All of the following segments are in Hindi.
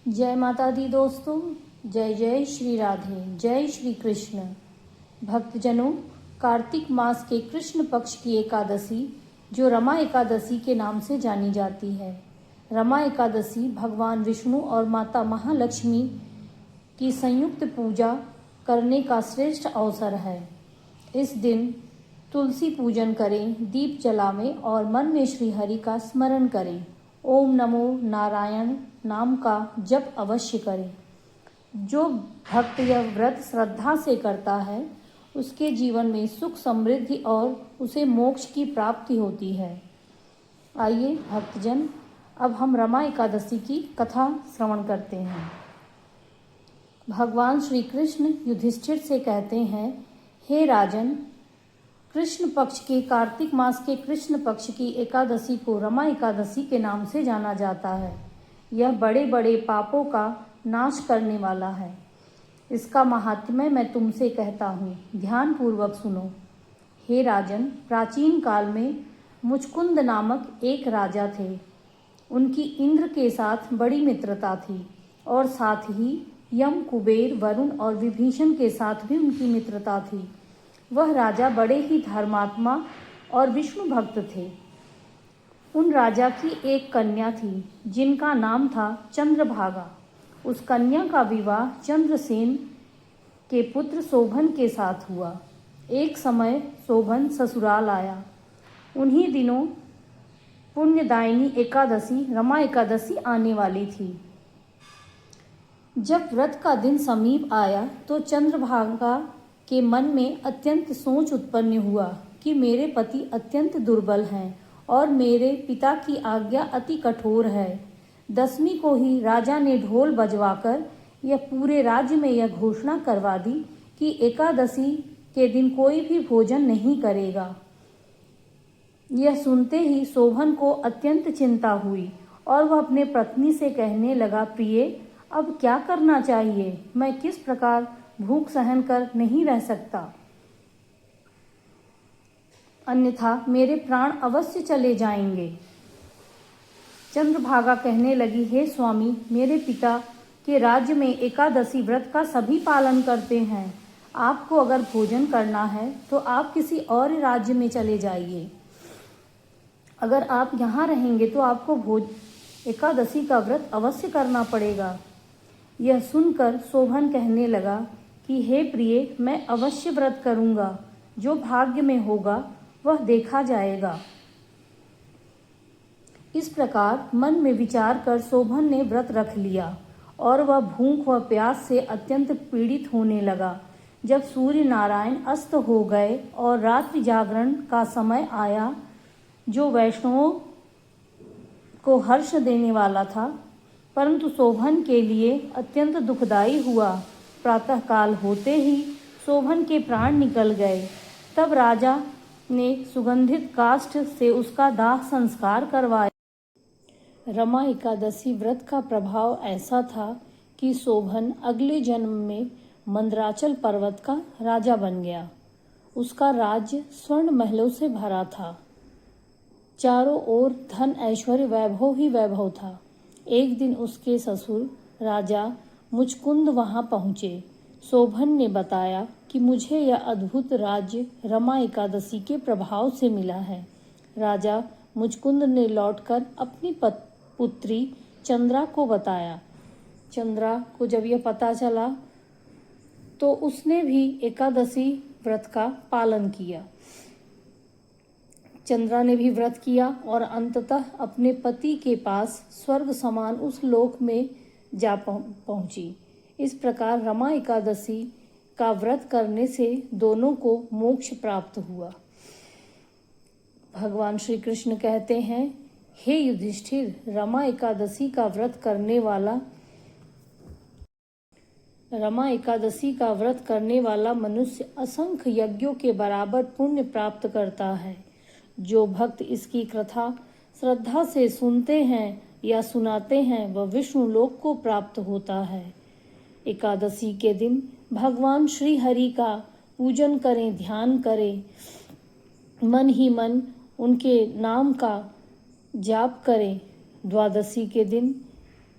जय माता दी दोस्तों। जय जय श्री राधे, जय श्री कृष्ण। भक्तजनों, कार्तिक मास के कृष्ण पक्ष की एकादशी जो रमा एकादशी के नाम से जानी जाती है। रमा एकादशी भगवान विष्णु और माता महालक्ष्मी की संयुक्त पूजा करने का श्रेष्ठ अवसर है। इस दिन तुलसी पूजन करें, दीप जलावें और मन में श्री हरि का स्मरण करें। ओम नमो नारायण नाम का जप अवश्य करें। जो भक्त यह व्रत श्रद्धा से करता है उसके जीवन में सुख समृद्धि और उसे मोक्ष की प्राप्ति होती है। आइए भक्तजन, अब हम रमा एकादशी की कथा श्रवण करते हैं। भगवान श्री कृष्ण युधिष्ठिर से कहते हैं, हे राजन, कृष्ण पक्ष के कार्तिक मास के कृष्ण पक्ष की एकादशी को रमा एकादशी के नाम से जाना जाता है। यह बड़े बड़े पापों का नाश करने वाला है। इसका महात्म्य मैं तुमसे कहता हूँ, ध्यान पूर्वक सुनो। हे राजन, प्राचीन काल में मुचकुंद नामक एक राजा थे। उनकी इंद्र के साथ बड़ी मित्रता थी और साथ ही यम, कुबेर, वरुण और विभीषण के साथ भी उनकी मित्रता थी। वह राजा बड़े ही धर्मात्मा और विष्णु भक्त थे। उन राजा की एक कन्या थी जिनका नाम था चंद्रभागा। उस कन्या का विवाह चंद्रसेन के पुत्र शोभन के साथ हुआ। एक समय शोभन ससुराल आया। उन्हीं दिनों पुण्यदायिनी एकादशी रमा एकादशी आने वाली थी। जब व्रत का दिन समीप आया तो चंद्रभागा के मन में अत्यंत सोच उत्पन्न हुआ कि मेरे पति अत्यंत दुर्बल हैं और मेरे पिता की आज्ञा अति कठोर है। 10वीं को ही राजा ने ढोल बजवाकर यह पूरे राज्य में यह घोषणा करवा दी कि एकादशी के दिन कोई भी भोजन नहीं करेगा। यह सुनते ही शोभन को अत्यंत चिंता हुई और वह अपने पत्नी से कहने लगा, प्रिय, अब क्या करना चाहिए? मैं किस प्रकार भूख सहन कर नहीं रह सकता, अन्यथा मेरे प्राण अवश्य चले जाएंगे। चंद्रभागा कहने लगी, हे स्वामी, मेरे पिता के राज्य में एकादशी व्रत का सभी पालन करते हैं। आपको अगर भोजन करना है तो आप किसी और राज्य में चले जाइए। अगर आप यहाँ रहेंगे तो आपको एकादशी का व्रत अवश्य करना पड़ेगा। यह सुनकर शोभन कहने लगा कि हे प्रिय, मैं अवश्य व्रत करूँगा। जो भाग्य में होगा वह देखा जाएगा। इस प्रकार मन में विचार कर शोभन ने व्रत रख लिया और वह भूख व प्यास से अत्यंत पीड़ित होने लगा। जब सूर्य नारायण अस्त हो गए और रात्रि जागरण का समय आया, जो वैष्णवों को हर्ष देने वाला था, परंतु शोभन के लिए अत्यंत दुखदायी हुआ। प्रातःकाल होते ही शोभन के प्राण निकल गए। तब राजा ने सुगंधित काष्ठ से उसका दाह संस्कार करवाया। रमा एकादशी व्रत का प्रभाव ऐसा था कि शोभन अगले जन्म में मंदराचल पर्वत का राजा बन गया। उसका राज्य स्वर्ण महलों से भरा था। चारों ओर धन, ऐश्वर्य, वैभव ही वैभव था। एक दिन उसके ससुर राजा मुचकुंद वहां पहुंचे। शोभन ने बताया कि मुझे यह अद्भुत राज्य रमा एकादशी के प्रभाव से मिला है। राजा मुचकुंद ने लौटकर अपनी पुत्री चंद्रा को बताया। चंद्रा को जब यह पता चला तो उसने भी एकादशी व्रत का पालन किया। चंद्रा ने भी व्रत किया और अंततः अपने पति के पास स्वर्ग समान उस लोक में जा पहुंची। इस प्रकार रमा एकादशी का व्रत करने से दोनों को मोक्ष प्राप्त हुआ। भगवान श्री कृष्ण कहते हैं, हे युधिष्ठिर, रमा एकादशी का व्रत करने वाला मनुष्य असंख्य यज्ञों के बराबर पुण्य प्राप्त करता है। जो भक्त इसकी कथा श्रद्धा से सुनते हैं या सुनाते हैं वह विष्णु लोक को प्राप्त होता है। एकादशी के दिन भगवान श्री हरि का पूजन करें, ध्यान करें, मन ही मन उनके नाम का जाप करें। द्वादशी के दिन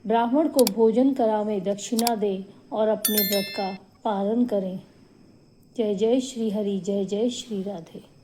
ब्राह्मण को भोजन करावें, दक्षिणा दें और अपने व्रत का पालन करें। जय जय श्री हरि, जय जय श्री राधे।